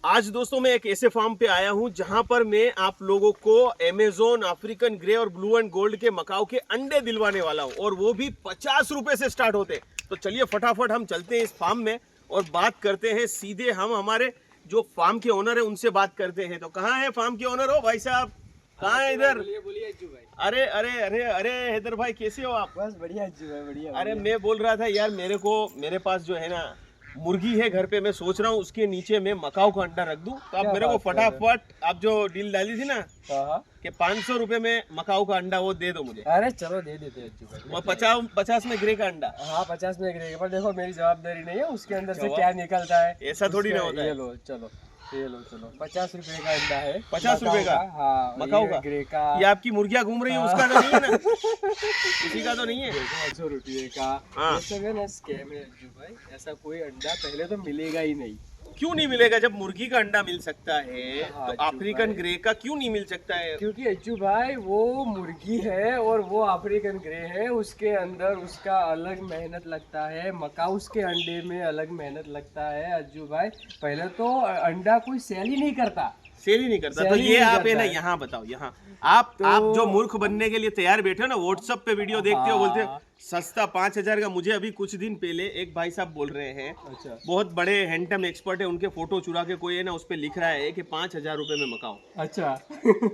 आज दोस्तों मैं एक ऐसे फार्म पे आया हूँ जहाँ पर मैं आप लोगों को अमेजोन अफ्रीकन ग्रे और ब्लू एंड गोल्ड के मकाऊ के अंडे दिलवाने वाला हूँ, और वो भी 50 रुपए से स्टार्ट होते। तो चलिए फटाफट हम चलते हैं इस फार्म में और बात करते हैं सीधे। हम हमारे जो फार्म के ओनर है उनसे बात करते हैं। तो कहाँ है फार्म के ओनर हो भाई साहब? कहाँ है इधर? बोलिए अज्जू भाई। अरे अरे अरे अरे हैदर भाई, कैसे हो आप? बस बढ़िया अज्जू भाई, बढ़िया। अरे मैं बोल रहा था यार, मेरे पास जो है ना मुर्गी है घर पे, मैं सोच रहा हूँ उसके नीचे मैं मकाऊ का अंडा रख दूं। तो आप मेरे को फटाफट, आप जो डील डाली थी ना कि 500 रुपए में मकाऊ का अंडा, वो दे दो मुझे। अरे चलो दे देते हैं अज्जू भाई। और 50 में ग्रे का अंडा। हाँ 50 में गिरेगा, पर देखो मेरी जवाबदारी नहीं है उसके अंदर से क्या निकलता है, ऐसा थोड़ी ना होता है। ये लो चलो, ये लो चलो, 50 रुपए का अंडा है। 50 रुपए का? हाँ मकाऊ का? ग्रे का। ये आपकी मुर्गियाँ घूम रही है उसका तो नहीं है ना? किसी का तो नहीं है? 500 रुपए का। हाँ। ये सब है ना स्कैम है अज्जू भाई, ऐसा कोई अंडा पहले तो मिलेगा ही नहीं। क्यों नहीं मिलेगा? जब मुर्गी का अंडा मिल सकता है हाँ, तो अज्जू अफ्रीकन भाई। ग्रे का क्यों नहीं मिल सकता है? क्योंकि अज्जू भाई वो मुर्गी है और वो अफ्रीकन ग्रे है, उसके अंदर उसका अलग मेहनत लगता है। मकाऊ के अंडे में अलग मेहनत लगता है अज्जू भाई। पहले तो अंडा कोई सेल ही नहीं करता, सेल ही नहीं करता। सेल तो ही ये नहीं आप है ना, करता है। यहाँ बताओ, यहाँ आप जो मूर्ख बनने के लिए तैयार बैठे हो ना, व्हाट्सएप पे वीडियो देखते हो, बोलते हो सस्ता 5000 का। मुझे अभी कुछ दिन पहले एक भाई साहब बोल रहे हैं, अच्छा बहुत बड़े हैंडटम एक्सपर्ट है, उनके फोटो चुरा के कोई है ना उस पे लिख रहा है कि 5000 रुपए में मकाओ, अच्छा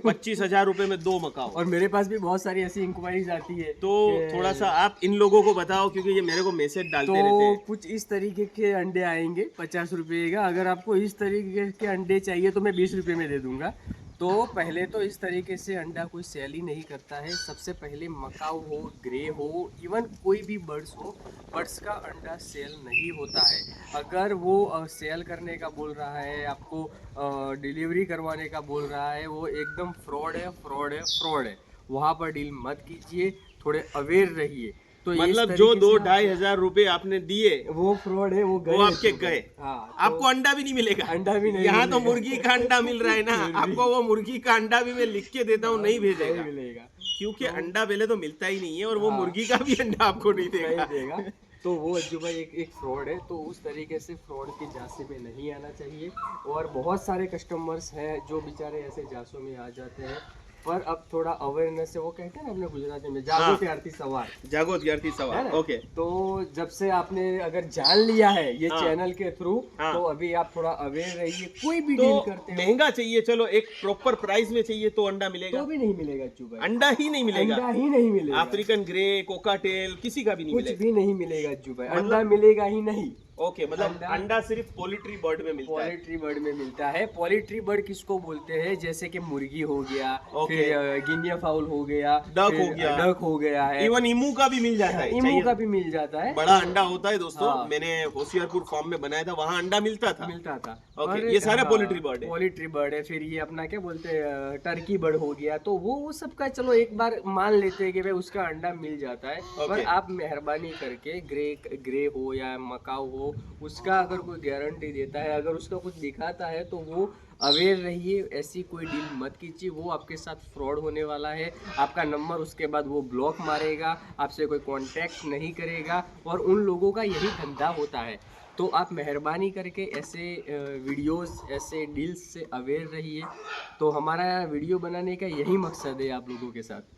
25,000 रुपए में 2 मकाओ। और मेरे पास भी बहुत सारी ऐसी इंक्वायरीज आती है। तो थोड़ा सा आप इन लोगों को बताओ, क्योंकि ये मेरे को मैसेज डालते रहते तो हैं। कुछ इस तरीके के अंडे आएंगे 50 रुपए का। अगर आपको इस तरीके के अंडे चाहिए तो मैं 20 रुपए में दे दूंगा। तो पहले तो इस तरीके से अंडा कोई सेल ही नहीं करता है। सबसे पहले मकाऊ हो, ग्रे हो, इवन कोई भी बर्ड्स हो, बर्ड्स का अंडा सेल नहीं होता है। अगर वो सेल करने का बोल रहा है, आपको डिलीवरी करवाने का बोल रहा है, वो एकदम फ्रॉड है, फ्रॉड है, फ्रॉड है। वहाँ पर डील मत कीजिए, थोड़े अवेयर रहिए। तो मतलब जो 2-2.5 हजार रुपए आपने दिए वो फ्रॉड है, वो आपके गए। हाँ, आपको अंडा भी नहीं मिलेगा। अंडा भी नहीं यहाँ तो मिलेगा। मुर्गी का अंडा मिल रहा है ना, आपको वो मुर्गी का अंडा भी मैं लिख के देता हूँ, नहीं भेजेगा, नहीं मिलेगा, क्योंकि अंडा पहले तो मिलता ही नहीं है, और वो हाँ। मुर्गी का भी अंडा आपको नहीं नहीं देगा। देगा। तो वो अज्जू भाई एक फ्रॉड है। तो उस तरीके से फ्रॉड के झांसे में नहीं आना चाहिए। और बहुत सारे कस्टमर्स हैं जो बेचारे ऐसे झांसों में आ जाते हैं, पर अब थोड़ा अवेयरनेस है। वो कहते हैं ना अपने गुजराती में, जागो हाँ। त्यारती सवार। जागो त्यारती है सवाल। ना? ओके। तो जब से आपने अगर जान लिया है ये हाँ। चैनल के थ्रू, हाँ। तो अभी आप थोड़ा अवेयर रहिए। कोई भी तो डील करते हो महंगा चाहिए, चलो एक प्रॉपर प्राइस में चाहिए तो अंडा मिलेगा? तो भी नहीं मिलेगा अज्जू भाई, अंडा ही नहीं मिलेगा। अंडा ही नहीं मिलेगा। अफ्रीकन ग्रे, कोकाटेल, किसी का भी नहीं कुछ मिलेगा। भी नहीं मिलेगा अज्जू भाई, मतलब- अंडा मिलेगा ही नहीं। ओके, मतलब अंडा सिर्फ पोल्ट्री बर्ड में मिलता है। पोल्ट्री बर्ड में मिलता है। पोल्ट्री बर्ड किसको बोलते हैं? जैसे कि मुर्गी हो गया, ओके। फिर गिनिया फाउल हो गया, डक फिर हो गया। डक हो गया है, इवन इमू का भी मिल जाता है। इमू चाहिए का भी मिल जाता है। बड़ा अंडा होता है दोस्तों। हाँ। मैंने होशियारपुर फार्म में बनाया था, वहाँ अंडा मिलता था। मिलता था। ओके, और ये सारे पोल्ट्री बर्ड है। पोल्ट्री बर्ड है। फिर ये अपना क्या बोलते हैं, टर्की बर्ड हो गया। तो वो सब का चलो एक बार मान लेते हैं कि भाई उसका अंडा मिल जाता है। पर ओके। आप मेहरबानी करके ग्रे हो या मकाऊ हो, उसका अगर कोई गारंटी देता है, अगर उसका कुछ दिखाता है, तो वो अवेयर रहिए। ऐसी कोई डील मत कीजिए, वो आपके साथ फ्रॉड होने वाला है। आपका नंबर उसके बाद वो ब्लॉक मारेगा, आपसे कोई कांटेक्ट नहीं करेगा, और उन लोगों का यही धंधा होता है। तो आप मेहरबानी करके ऐसे वीडियोस, ऐसे डील्स से अवेयर रहिए। तो हमारा वीडियो बनाने का यही मकसद है आप लोगों के साथ।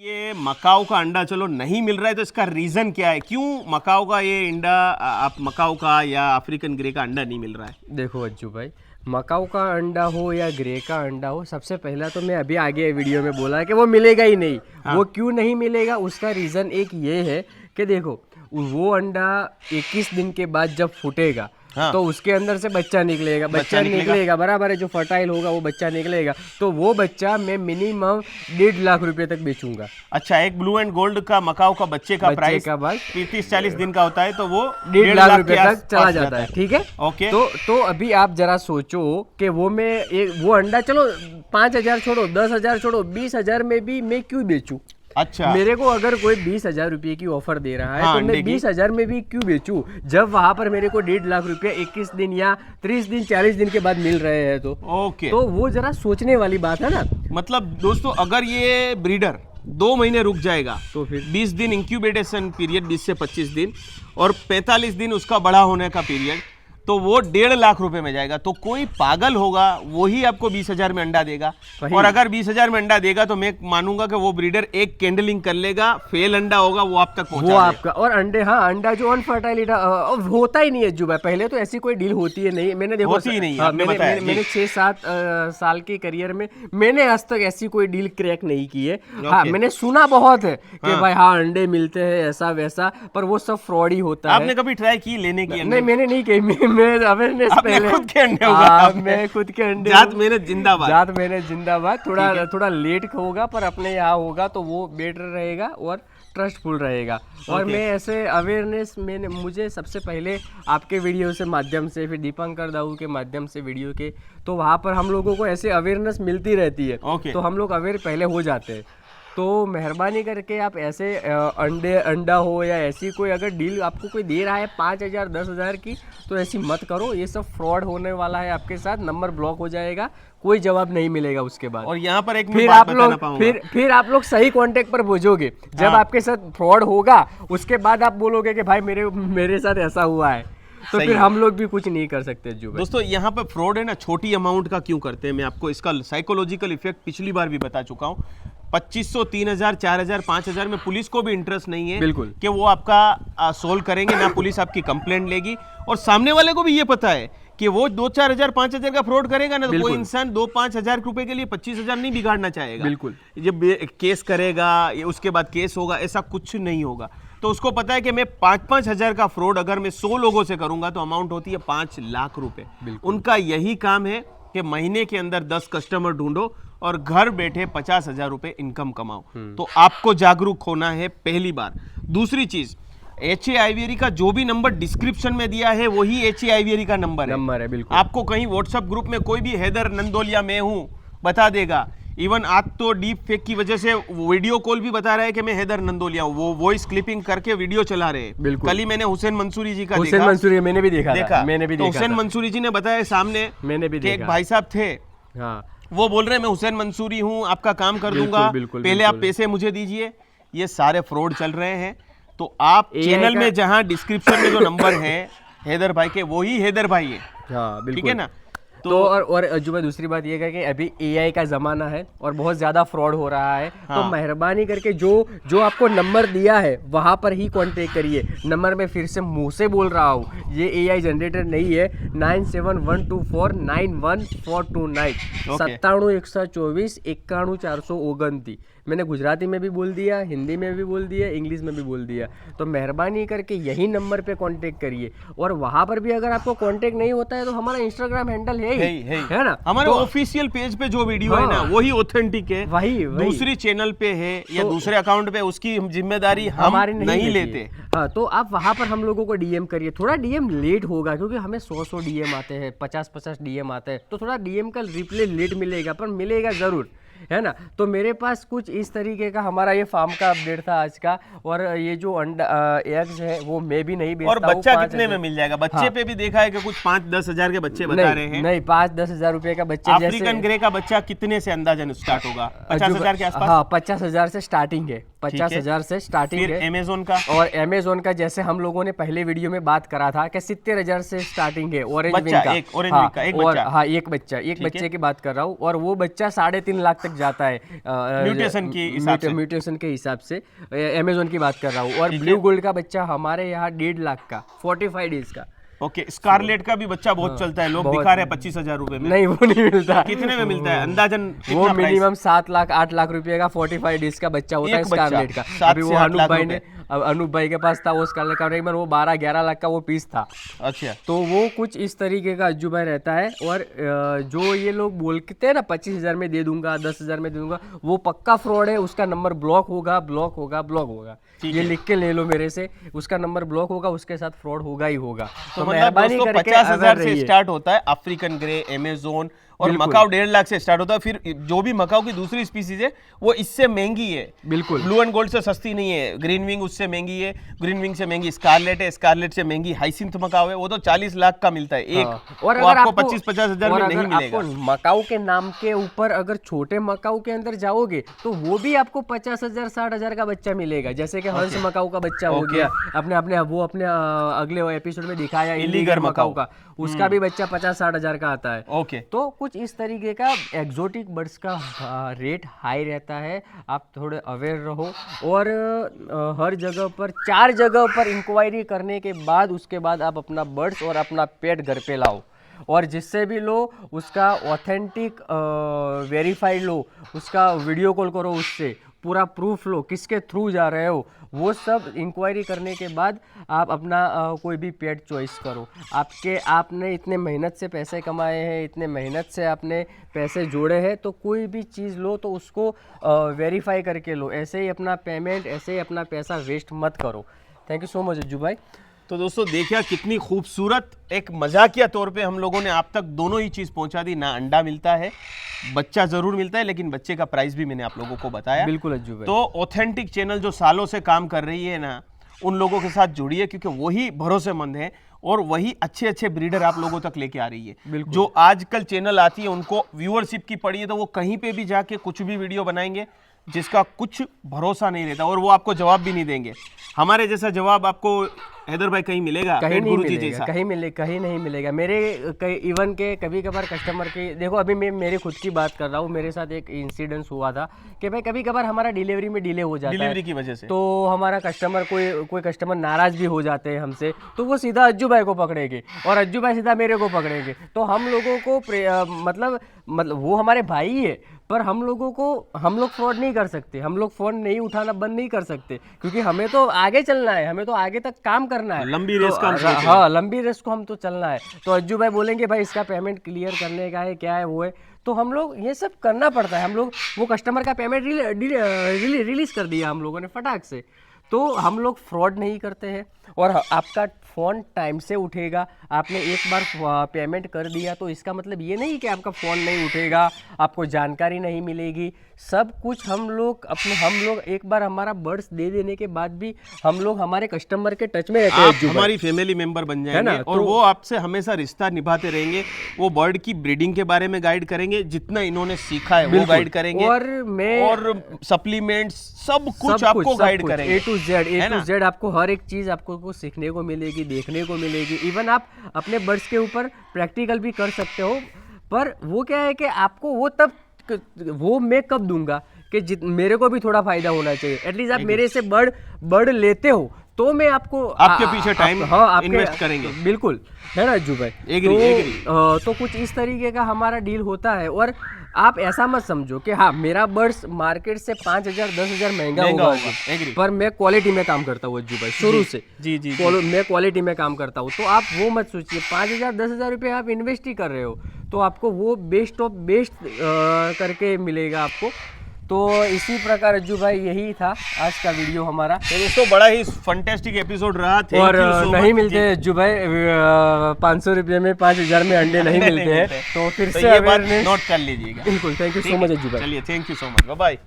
ये मकाऊ का अंडा चलो नहीं मिल रहा है, तो इसका रीजन क्या है? क्यों मकाऊ का ये अंडा, आप मकाऊ का या अफ्रीकन ग्रे का अंडा नहीं मिल रहा है? देखो अज्जू भाई, मकाऊ का अंडा हो या ग्रे का अंडा हो, सबसे पहला तो मैं अभी आगे वीडियो में बोला है कि वो मिलेगा ही नहीं। हाँ। वो क्यों नहीं मिलेगा, उसका रीज़न एक ये है कि देखो, वो अंडा 21 दिन के बाद जब फूटेगा, हाँ। तो उसके अंदर से बच्चा निकलेगा। बच्चा निकलेगा बराबर है, जो फर्टाइल होगा वो बच्चा निकलेगा। तो वो बच्चा मैं मिनिमम 1.5 लाख रुपए तक बेचूंगा। अच्छा, एक ब्लू एंड गोल्ड का मकाऊ का बच्चे का प्राइस का बस 30-40 दिन का होता है, तो वो 1.5 लाख रुपए के तक चला आसपास जाता है। ठीक है। ओके। तो अभी आप जरा सोचो कि वो अंडा चलो 5,000 छोड़ो, 10,000 छोड़ो, 20,000 में भी मैं क्यों बेचूं? अच्छा, मेरे को अगर कोई 20,000 रुपए की ऑफर दे रहा है, हाँ, तो मैं 20,000 में भी क्यों बेचूं, जब वहां पर मेरे को 1.5 लाख रुपए 21 दिन या 30 दिन 40 दिन के बाद मिल रहे हैं। ओके। तो वो जरा सोचने वाली बात है ना। मतलब दोस्तों, अगर ये ब्रीडर 2 महीने रुक जाएगा तो फिर 20 दिन इंक्यूबेशन पीरियड, 20 से 25 दिन, और 45 दिन उसका बड़ा होने का पीरियड, तो वो 1.5 लाख रुपए में जाएगा। तो कोई पागल होगा वही आपको 20,000 में अंडा देगा, और अगर 20,000 में अंडा देगा तो मैं मानूंगा कि वो ब्रीडर एक कैंडलिंग कर लेगा, फेल अंडा होगा वो आप तक पहुंचा वो आपका। और अंडे, हाँ, अंडा जो अनफर्टाइल होता ही नहीं है जुबा, पहले तो ऐसी कोई डील होती है नहीं, मैंने देखो होती ही नहीं है, हाँ, आपने बताया जी। मैंने 6-7 साल के करियर में मैंने आज तक ऐसी कोई डील क्रैक नहीं की है। हाँ, मैंने सुना बहुत है कि भाई हाँ अंडे मिलते हैं ऐसा वैसा, पर वो सब फ्रॉड ही होता है। आपने कभी ट्राई की लेने की? नहीं, मैंने नहीं की, मैं अवेयरनेस पहले खुद के अंडे हाँ, मैं खुद के अंडे, जात मेहनत जिंदाबाद, जात मेहनत जिंदाबाद। थोड़ा लेट होगा पर अपने यहाँ होगा तो वो बेटर रहेगा और ट्रस्टफुल रहेगा। और मैं ऐसे अवेयरनेस मुझे सबसे पहले आपके वीडियो से माध्यम से, फिर दीपंकर दाऊ के माध्यम से वीडियो के, तो वहाँ पर हम लोगों को ऐसे अवेयरनेस मिलती रहती है, तो हम लोग अवेयर पहले हो जाते हैं। तो मेहरबानी करके आप ऐसे अंडा हो या ऐसी कोई अगर डील आपको कोई दे रहा है 5,000 10,000 की, तो ऐसी मत करो, ये सब फ्रॉड होने वाला है आपके साथ, नंबर ब्लॉक हो जाएगा, कोई जवाब नहीं मिलेगा उसके बाद। और यहाँ पर एक फिर आप लोग सही कांटेक्ट पर भेजोगे जब आपके साथ फ्रॉड होगा, उसके बाद आप बोलोगे कि भाई मेरे साथ ऐसा हुआ है, तो फिर हम लोग भी कुछ नहीं कर सकते। जो दोस्तों यहाँ पे फ्रॉड है ना, छोटी अमाउंट का क्यों करते हैं, मैं आपको इसका साइकोलॉजिकल इफेक्ट पिछली बार भी बता चुका हूँ। 2,500 3,000 4,000 5,000 में पुलिस को भी इंटरेस्ट नहीं है बिल्कुल कि वो आपका सोल्व करेंगे, ना पुलिस आपकी कंप्लेंट लेगी, और सामने वाले को भी ये पता है कि वो 2-4 हजार 5,000 का फ्रॉड करेगा ना, तो कोई इंसान 2-5 हजार रुपए के लिए 25,000 नहीं बिगाड़ना चाहेगा। बिल्कुल, जब केस करेगा उसके बाद केस होगा, ऐसा कुछ नहीं होगा। तो उसको पता है कि मैं 5-5 हजार का फ्रॉड अगर मैं 100 लोगों से करूंगा तो अमाउंट होती है 5 लाख रुपए। उनका यही काम है कि महीने के अंदर 10 कस्टमर ढूंढो और घर बैठे 50,000 रुपए इनकम कमाओ। तो आपको जागरूक होना है पहली बार। दूसरी चीज, HA आइवेरी का जो भी नंबर डिस्क्रिप्शन में दिया है वही HA आइवेरी का नंबर है। बिल्कुल। आपको कहीं व्हाट्सएप ग्रुप में कोई भी हैदर नंदोलिया मैं हूं बता देगा। इवन आज तो डीप फेक की वजह से वीडियो कॉल भी बता रहा है कि मैं हैदर नंदोलिया हूं, वो वॉइस क्लिपिंग करके वीडियो चला रहे हैं। कल ही मैंने हुसैन मंसूरी जी का हुसैन मंसूरी मैंने भी देखा। तो हुसैन मंसूरी जी ने बताया सामने, मैंने भी एक भाई साहब थे, वो बोल रहे हैं मैं हुसैन मंसूरी हूं, आपका काम कर दूंगा, पहले आप पैसे मुझे दीजिए। ये सारे फ्रॉड चल रहे हैं। तो आप चैनल में जहां डिस्क्रिप्शन में जो नंबर है हैदर भाई के, वही हैदर भाई है, ठीक है ना। तो और जो मैं दूसरी बात ये है कि अभी AI का ज़माना है और बहुत ज़्यादा फ्रॉड हो रहा है। तो मेहरबानी करके जो आपको नंबर दिया है वहाँ पर ही कांटेक्ट करिए। नंबर में फिर से मुंह से बोल रहा हूँ, ये AI जनरेटर नहीं है। 9712491429 97 124 91 429। मैंने गुजराती में भी बोल दिया, हिंदी में भी बोल दिया, इंग्लिश में भी बोल दिया। तो मेहरबानी करके यही नंबर पे कांटेक्ट करिए। और वहाँ पर भी अगर आपको कांटेक्ट नहीं होता है तो हमारा इंस्टाग्राम हैंडल है ना, हमारे ऑफिशियल पेज पे जो वीडियो है ना वही ऑथेंटिक है। वही दूसरी चैनल पे है या दूसरे अकाउंट पे, उसकी जिम्मेदारी हम नहीं लेते। हाँ, तो आप वहाँ पर हम लोगों को DM करिए। थोड़ा DM लेट होगा क्योंकि हमें 100 DM आते हैं, 50 DM आते हैं, तो थोड़ा DM का रिप्लाई लेट मिलेगा, पर मिलेगा जरूर, है ना। तो मेरे पास कुछ इस तरीके का हमारा ये फार्म का अपडेट था आज का। और ये जो अंडा एग्स है वो मैं भी नहीं बेचता हूं। और बच्चा कितने में मिल जाएगा? बच्चे पे भी देखा है कि कुछ 5-10 हजार के बच्चे बता रहे हैं। नहीं, 5-10 हजार रुपए का बच्चे। अफ्रीकन ग्रे का बच्चा कितने से अंदाजन स्टार्ट होगा? 50,000 के आसपास। हाँ, 50,000 से स्टार्टिंग है, 50,000 से स्टार्टिंग है। अमेजोन का? और अमेजोन का जैसे हम लोगों ने पहले वीडियो में बात करा था कि 70,000 से स्टार्टिंग है। ऑरेंज विंग का एक बच्चा, एक बच्चे की बात कर रहा हूँ। और वो बच्चा 3.5 लाख तक जाता है म्यूटेशन के हिसाब से अमेजोन की बात कर रहा हूँ। और ब्लू गोल्ड का बच्चा हमारे यहाँ 1.5 लाख का, 45 डेज का। ओके, स्कारलेट का भी बच्चा बहुत चलता है, लोग दिखा रहे हैं 25,000 रुपए में। नहीं, वो नहीं मिलता। कितने में मिलता है अंदाजन? वो मिनिमम 7 लाख 8 लाख रुपए का 45 डेज का बच्चा होता है स्कारलेट का। अभी वो अनूप भाई के पास था वो स्कारलेट का, वो 12-11 लाख का वो पीस था। अच्छा, तो वो कुछ इस तरीके का अज्जू भाई रहता है। और जो ये लोग बोलते हैं ना 25,000 में दे दूंगा, 10,000 में दे दूंगा, वो पक्का फ्रॉड है। उसका नंबर ब्लॉक होगा। ये लिख के ले लो मेरे से, उसका नंबर ब्लॉक होगा, उसके साथ फ्रॉड होगा ही होगा। तो मेहरबानी करके 50,000 से स्टार्ट होता है अफ्रीकन ग्रे, अमेजोन, और मकाऊ 1.5 लाख से स्टार्ट होता है। फिर जो भी मकाऊ की दूसरी स्पीसीज है वो इससे महंगी है। बिल्कुल, ब्लू एंड गोल्ड से सस्ती नहीं है। ग्रीन विंग उससे महंगी है, ग्रीन विंग से महंगी स्कारलेट है, स्कारलेट से महंगी हाइसिंथ मकाऊ है, वो तो 40 लाख का मिलता है एक। और अगर आपको 25-50 हजार में नहीं मिलेगा। मकाऊ के नाम के ऊपर अगर छोटे मकाऊ के अंदर जाओगे तो वो भी आपको 50,000 60,000 का बच्चा मिलेगा। जैसे कि हंस मकाऊ का बच्चा हो गया, अपने वो अपने अगले एपिसोड में दिखाया इलीगर मकाऊ का, उसका भी बच्चा 50-60 हज़ार का आता है। ओके। तो कुछ इस तरीके का एग्जोटिक बर्ड्स का रेट हाई रहता है, आप थोड़े अवेयर रहो। और हर जगह पर 4 जगह पर इंक्वायरी करने के बाद उसके बाद आप अपना बर्ड्स और अपना पेट घर पे लाओ, और जिससे भी लो उसका ऑथेंटिक वेरीफाइड लो, उसका वीडियो कॉल करो, उससे पूरा प्रूफ लो किसके थ्रू जा रहे हो, वो सब इंक्वायरी करने के बाद आप अपना कोई भी पेट चॉइस करो। आपने इतने मेहनत से पैसे कमाए हैं, इतने मेहनत से आपने पैसे जोड़े हैं, तो कोई भी चीज़ लो तो उसको वेरीफाई करके लो। ऐसे ही अपना पेमेंट, ऐसे ही अपना पैसा वेस्ट मत करो। Thank you so much Ajju भाई। तो दोस्तों देखिए कितनी खूबसूरत एक मजाकिया तौर पे हम लोगों ने आप तक दोनों ही चीज़ पहुंचा दी। ना अंडा मिलता है, बच्चा ज़रूर मिलता है, लेकिन बच्चे का प्राइस भी मैंने आप लोगों को बताया। बिल्कुल अज्जू भाई। तो ऑथेंटिक चैनल जो सालों से काम कर रही है ना, उन लोगों के साथ जुड़िए, क्योंकि वही भरोसेमंद है और वही अच्छे अच्छे ब्रीडर आप लोगों तक लेके आ रही है। जो आजकल चैनल आती है उनको व्यूअरशिप की पड़ी है, तो वो कहीं पे भी जाके कुछ भी वीडियो बनाएंगे जिसका कुछ भरोसा नहीं रहता, और वो आपको जवाब भी नहीं देंगे। हमारे जैसा जवाब आपको हैदर भाई कहीं मिलेगा? कहीं नहीं गुरुजी मिलेगा, जैसा कहीं नहीं मिलेगा। मेरे इवन के कभी कभार कस्टमर के, देखो अभी मैं मेरे खुद की बात कर रहा हूँ, मेरे साथ एक इंसिडेंस हुआ था कि भाई कभी कभार हमारा डिलीवरी में डिले हो जाता है, डिलीवरी की वजह से। तो हमारा कस्टमर कोई कस्टमर नाराज भी हो जाते हैं हमसे, तो वो सीधा अज्जू भाई को पकड़ेंगे और अज्जू भाई सीधा मेरे को पकड़ेंगे। तो हम लोगों को मतलब वो हमारे भाई ही है, पर हम लोग फ्रॉड नहीं कर सकते, हम लोग फ़ोन नहीं उठाना बंद नहीं कर सकते, क्योंकि हमें तो आगे चलना है, हमें तो आगे तक काम करना है, लंबी रेस का हम सोच रहे हैं। हाँ लंबी रेस को हम तो चलना है। तो अज्जू भाई बोलेंगे भाई इसका पेमेंट क्लियर करने का है, क्या है वो है, तो हम लोग ये सब करना पड़ता है। हम लोग वो कस्टमर का पेमेंट रिलीज कर दिया हम लोगों ने फटाक से। तो हम लोग फ्रॉड नहीं करते हैं, और आपका फ़ोन टाइम से उठेगा। आपने एक बार पेमेंट कर दिया तो इसका मतलब ये नहीं कि आपका फ़ोन नहीं उठेगा, आपको जानकारी नहीं मिलेगी। सब कुछ हम लोग एक बार हमारा बर्ड्स दे देने के बाद भी हम लोग हमारे कस्टमर के टच में रहते हैं। आप हमारी फैमिली मेंबर बन जाएंगे ना, और वो आपसे हमेशा रिश्ता निभाते रहेंगे। वो बर्ड की ब्रीडिंग के बारे में गाइड करेंगे, जितना इन्होंने सीखा है वो गाइड करेंगे, और सप्लीमेंट्स सब कुछ आपको गाइड करेंगे। ए टू जेड आपको हर एक चीज़ आपको सीखने को मिलेगी, देखने को मिलेगी। इवन आप अपने बर्ड्स के ऊपर प्रैक्टिकल भी कर सकते हो, पर वो क्या है कि आपको वो मैं कब दूंगा कि मेरे को भी थोड़ा फायदा होना चाहिए। एटलीस्ट आप मेरे से बर्ड लेते हो तो मैं आपके पीछे टाइम इन्वेस्ट करेंगे। बिल्कुल, है ना अज्जू भाई? एग्री। तो कुछ इस तरीके का हमारा डील होता है। और आप ऐसा मत समझो कि हाँ मेरा बर्ड्स मार्केट से 5,000 10,000 महंगा होगा, पर मैं क्वालिटी में काम करता हूँ अज्जू भाई, शुरू से। जी। मैं क्वालिटी में काम करता हूँ, तो आप वो मत सोचिए 5,000 10,000 रुपये आप इन्वेस्ट ही कर रहे हो, तो आपको वो बेस्ट ऑफ बेस्ट करके मिलेगा आपको। तो इसी प्रकार अज्जू भाई यही था आज का वीडियो हमारा। तो दोस्तों बड़ा ही फंटेस्टिक एपिसोड रहा। और नहीं मिलते अज्जू भाई 500 रुपये में 5,000 में अंडे नहीं मिलते हैं, तो फिर से ये बात नोट कर लीजिएगा। बिल्कुल। Thank you so much Ajju भाई। चलिए, thank you so much, bye bye.